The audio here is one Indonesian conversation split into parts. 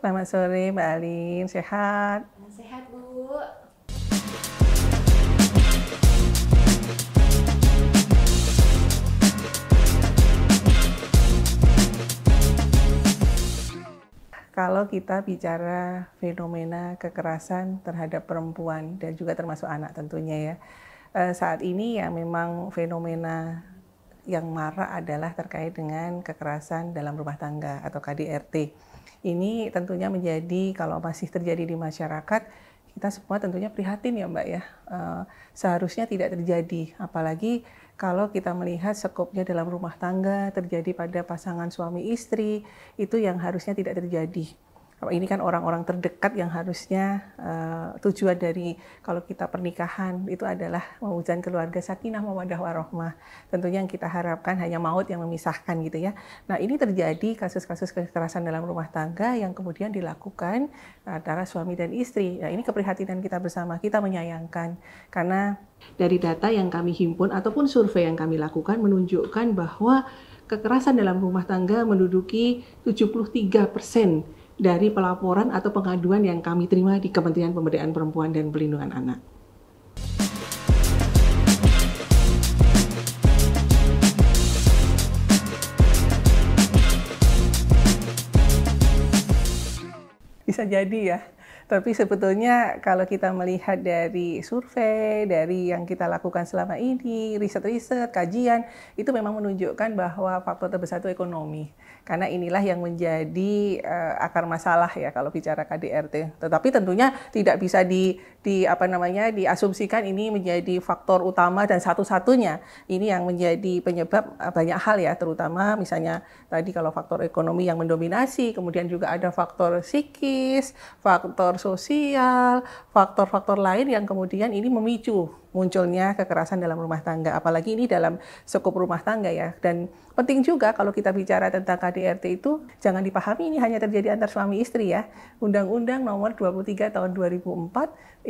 Selamat sore Mbak Alin, sehat? Sehat, Bu. Kalau kita bicara fenomena kekerasan terhadap perempuan dan juga termasuk anak tentunya ya, saat ini yang memang fenomena yang marak adalah terkait dengan kekerasan dalam rumah tangga atau KDRT. Ini tentunya menjadi kalau masih terjadi di masyarakat, kita semua tentunya prihatin ya Mbak ya. Seharusnya tidak terjadi, apalagi kalau kita melihat skopnya dalam rumah tangga terjadi pada pasangan suami istri, itu yang harusnya tidak terjadi. Ini kan orang-orang terdekat yang harusnya tujuan dari kalau kita pernikahan itu adalah mewujudkan keluarga sakinah mawaddah warahmah. Tentunya yang kita harapkan hanya maut yang memisahkan gitu ya. Nah ini terjadi kasus-kasus kekerasan dalam rumah tangga yang kemudian dilakukan antara suami dan istri. Nah ini keprihatinan kita bersama, kita menyayangkan. Karena dari data yang kami himpun ataupun survei yang kami lakukan menunjukkan bahwa kekerasan dalam rumah tangga menduduki 73% dari pelaporan atau pengaduan yang kami terima di Kementerian Pemberdayaan Perempuan dan Perlindungan Anak. Bisa jadi ya, tapi sebetulnya kalau kita melihat dari survei, dari yang kita lakukan selama ini, riset-riset, kajian, itu memang menunjukkan bahwa faktor terbesar itu ekonomi. Karena inilah yang menjadi akar masalah ya kalau bicara KDRT. Tetapi tentunya tidak bisa diasumsikan ini menjadi faktor utama dan satu-satunya. Ini yang menjadi penyebab banyak hal ya, terutama misalnya tadi kalau faktor ekonomi yang mendominasi, kemudian juga ada faktor psikis, faktor sosial, faktor-faktor lain yang kemudian ini memicu munculnya kekerasan dalam rumah tangga, apalagi ini dalam skop rumah tangga ya. Dan penting juga kalau kita bicara tentang KDRT itu jangan dipahami ini hanya terjadi antar suami istri ya. Undang-Undang Nomor 23 Tahun 2004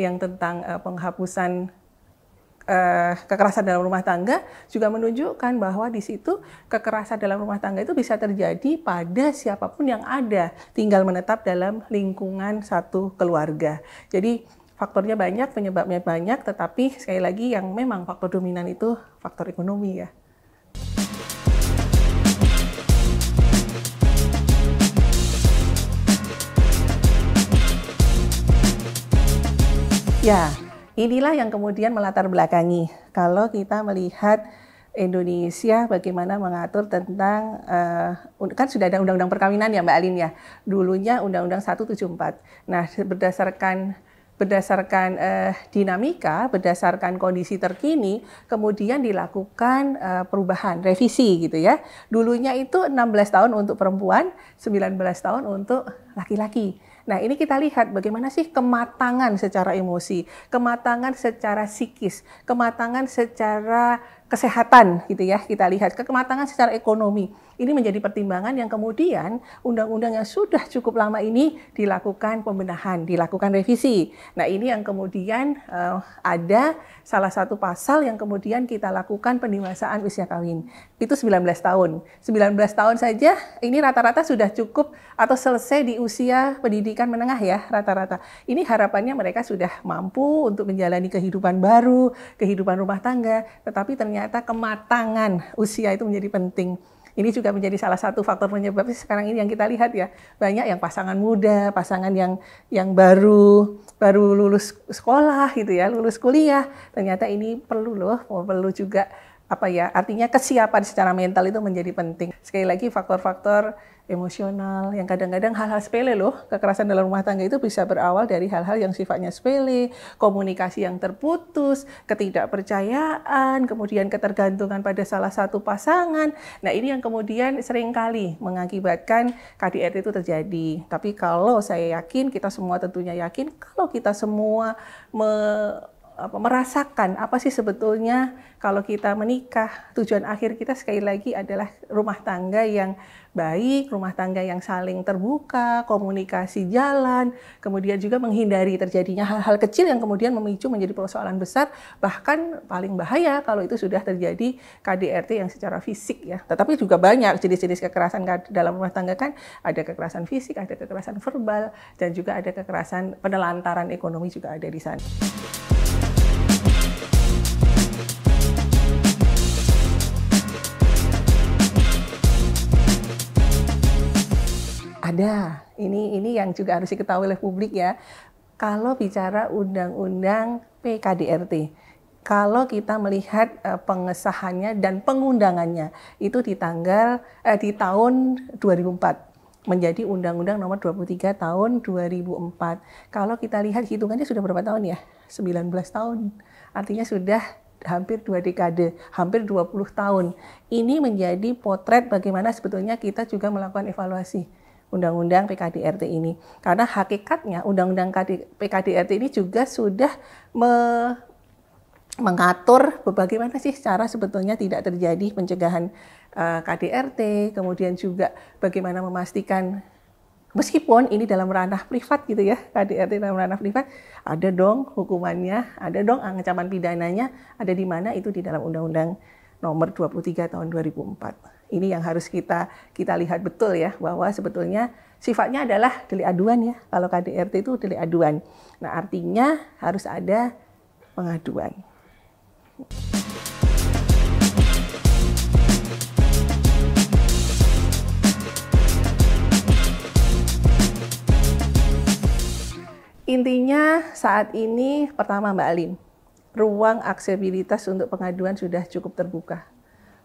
yang tentang penghapusan kekerasan dalam rumah tangga juga menunjukkan bahwa di situ kekerasan dalam rumah tangga itu bisa terjadi pada siapapun yang ada, tinggal menetap dalam lingkungan satu keluarga. Jadi faktornya banyak, penyebabnya banyak, tetapi sekali lagi yang memang faktor dominan itu faktor ekonomi ya. Ya, inilah yang kemudian melatar belakangi. Kalau kita melihat Indonesia bagaimana mengatur tentang, kan sudah ada undang-undang perkawinan ya Mbak Alin ya. Dulunya Undang-Undang 174. Nah, berdasarkan dinamika, berdasarkan kondisi terkini, kemudian dilakukan perubahan, revisi gitu ya. Dulunya itu 16 tahun untuk perempuan, 19 tahun untuk laki-laki. Nah ini kita lihat bagaimana sih kematangan secara emosi, kematangan secara psikis, kematangan secara kesehatan gitu ya, kita lihat kematangan secara ekonomi. Ini menjadi pertimbangan yang kemudian undang-undang yang sudah cukup lama ini dilakukan pembenahan, dilakukan revisi. Nah ini yang kemudian ada salah satu pasal yang kemudian kita lakukan pendewasaan usia kawin. Itu 19 tahun. 19 tahun saja ini rata-rata sudah cukup atau selesai di usia pendidikan menengah ya rata-rata. Ini harapannya mereka sudah mampu untuk menjalani kehidupan baru, kehidupan rumah tangga, tetapi ternyata kematangan usia itu menjadi penting. Ini juga menjadi salah satu faktor penyebab sekarang ini yang kita lihat ya, banyak yang pasangan muda, pasangan yang baru lulus sekolah gitu ya, lulus kuliah, ternyata ini perlu juga artinya kesiapan secara mental itu menjadi penting. Sekali lagi faktor-faktor emosional yang kadang-kadang hal-hal sepele kekerasan dalam rumah tangga itu bisa berawal dari hal-hal yang sifatnya sepele, komunikasi yang terputus, ketidakpercayaan, kemudian ketergantungan pada salah satu pasangan. Nah ini yang kemudian seringkali mengakibatkan KDRT itu terjadi. Tapi kalau saya yakin, kita semua tentunya yakin, kalau kita semua merasakan apa sih sebetulnya kalau kita menikah, tujuan akhir kita sekali lagi adalah rumah tangga yang baik, rumah tangga yang saling terbuka, komunikasi jalan, kemudian juga menghindari terjadinya hal-hal kecil yang kemudian memicu menjadi persoalan besar, bahkan paling bahaya kalau itu sudah terjadi KDRT yang secara fisik ya. Tetapi juga banyak jenis-jenis kekerasan dalam rumah tangga kan, ada kekerasan fisik, ada kekerasan verbal, dan juga ada kekerasan penelantaran ekonomi juga ada di sana. Ada, ini yang juga harus diketahui oleh publik ya. Kalau bicara undang-undang PKDRT, kalau kita melihat pengesahannya dan pengundangannya itu di tahun 2004 menjadi Undang-Undang Nomor 23 Tahun 2004. Kalau kita lihat hitungannya sudah berapa tahun ya? 19 tahun. Artinya sudah hampir 2 dekade, hampir 20 tahun. Ini menjadi potret bagaimana sebetulnya kita juga melakukan evaluasi Undang-Undang PKDRT ini. Karena hakikatnya Undang-Undang PKDRT ini juga sudah mengatur bagaimana sih cara sebetulnya tidak terjadi pencegahan KDRT, kemudian juga bagaimana memastikan meskipun ini dalam ranah privat gitu ya, KDRT dalam ranah privat, ada dong hukumannya, ada dong ancaman pidananya, ada di mana itu di dalam Undang-Undang Nomor 23 Tahun 2004. Ini yang harus kita lihat betul ya, bahwa sebetulnya sifatnya adalah delik aduan ya. Kalau KDRT itu delik aduan. Nah, artinya harus ada pengaduan. Intinya saat ini pertama Mbak Alin, ruang aksesibilitas untuk pengaduan sudah cukup terbuka.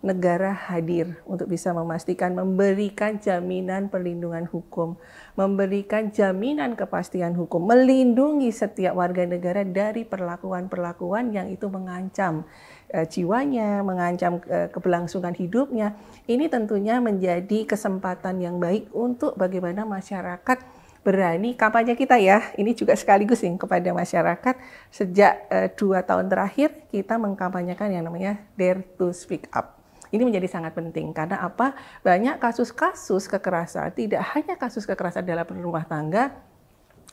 Negara hadir untuk bisa memastikan memberikan jaminan perlindungan hukum, memberikan jaminan kepastian hukum, melindungi setiap warga negara dari perlakuan-perlakuan yang itu mengancam jiwanya, mengancam keberlangsungan hidupnya. Ini tentunya menjadi kesempatan yang baik untuk bagaimana masyarakat berani kampanye kita ya. Ini juga sekaligus nih kepada masyarakat. Sejak 2 tahun terakhir kita mengkampanyekan yang namanya Dare to Speak Up. Ini menjadi sangat penting karena apa? Banyak kasus-kasus kekerasan, tidak hanya kasus kekerasan dalam rumah tangga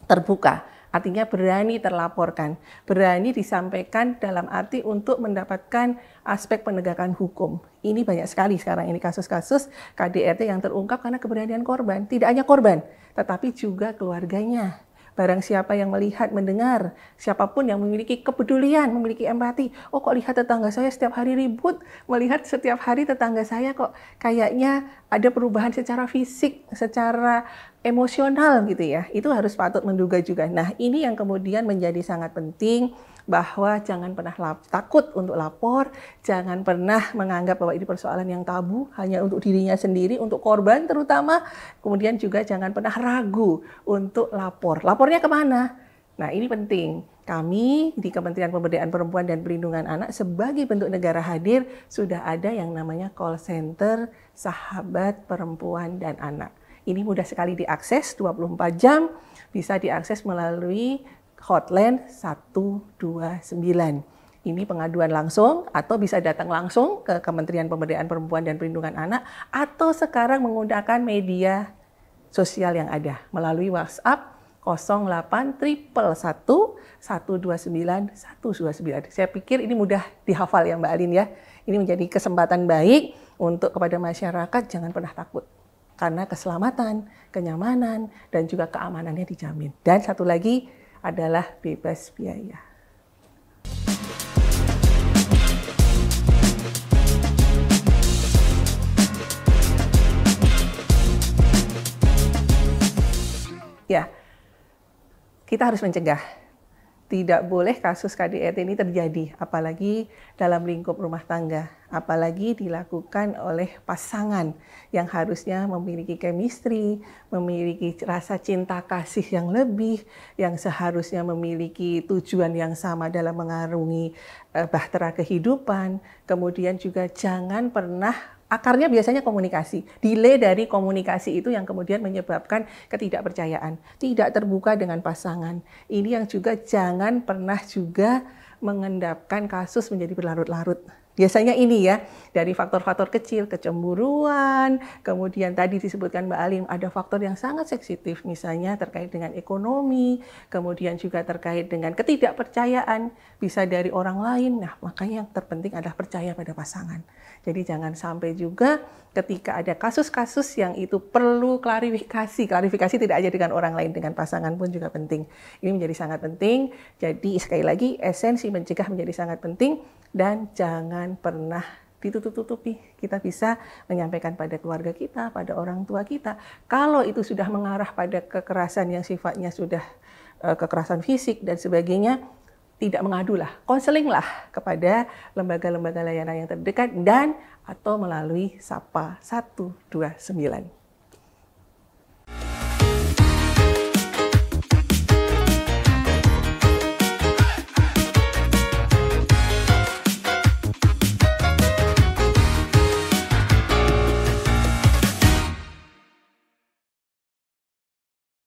terbuka. Artinya berani terlaporkan, berani disampaikan dalam arti untuk mendapatkan aspek penegakan hukum. Ini banyak sekali sekarang ini kasus-kasus KDRT yang terungkap karena keberanian korban. Tidak hanya korban, tetapi juga keluarganya. Barang siapa yang melihat, mendengar, siapapun yang memiliki kepedulian, memiliki empati. Oh kok lihat tetangga saya setiap hari ribut, melihat setiap hari tetangga saya kok kayaknya ada perubahan secara fisik, secara emosional gitu ya. Itu harus patut menduga juga. Nah ini yang kemudian menjadi sangat penting, bahwa jangan pernah takut untuk lapor, jangan pernah menganggap bahwa ini persoalan yang tabu, hanya untuk dirinya sendiri, untuk korban terutama, kemudian juga jangan pernah ragu untuk lapor. Lapornya kemana? Nah ini penting. Kami di Kementerian Pemberdayaan Perempuan dan Perlindungan Anak sebagai bentuk negara hadir sudah ada yang namanya call center Sahabat Perempuan dan Anak. Ini mudah sekali diakses, 24 jam, bisa diakses melalui hotline 129. Ini pengaduan langsung atau bisa datang langsung ke Kementerian Pemberdayaan Perempuan dan Perlindungan Anak atau sekarang menggunakan media sosial yang ada melalui WhatsApp 08 111 129 129. Saya pikir ini mudah dihafal ya Mbak Alin ya. Ini menjadi kesempatan baik untuk kepada masyarakat, jangan pernah takut. Karena keselamatan, kenyamanan, dan juga keamanannya dijamin. Dan satu lagi, adalah bebas biaya. Ya, kita harus mencegah. Tidak boleh kasus KDRT ini terjadi, apalagi dalam lingkup rumah tangga, apalagi dilakukan oleh pasangan yang harusnya memiliki chemistry, memiliki rasa cinta kasih yang lebih, yang seharusnya memiliki tujuan yang sama dalam mengarungi bahtera kehidupan. Kemudian juga jangan pernah, akarnya biasanya komunikasi. Delay dari komunikasi itu yang kemudian menyebabkan ketidakpercayaan. Tidak terbuka dengan pasangan. Ini yang juga jangan pernah juga mengendapkan kasus menjadi berlarut-larut. Biasanya ini ya, dari faktor-faktor kecil, kecemburuan, kemudian tadi disebutkan Mbak Alim, ada faktor yang sangat sensitif, misalnya terkait dengan ekonomi, kemudian juga terkait dengan ketidakpercayaan, bisa dari orang lain. Nah, makanya yang terpenting adalah percaya pada pasangan. Jadi jangan sampai juga ketika ada kasus-kasus yang itu perlu klarifikasi tidak hanya dengan orang lain, dengan pasangan pun juga penting. Ini menjadi sangat penting, jadi sekali lagi esensi mencegah menjadi sangat penting, dan jangan pernah ditutup-tutupi. Kita bisa menyampaikan pada keluarga kita, pada orang tua kita. Kalau itu sudah mengarah pada kekerasan yang sifatnya sudah kekerasan fisik dan sebagainya, tidak mengadulah, konselinglah kepada lembaga-lembaga layanan yang terdekat dan atau melalui SAPA 129.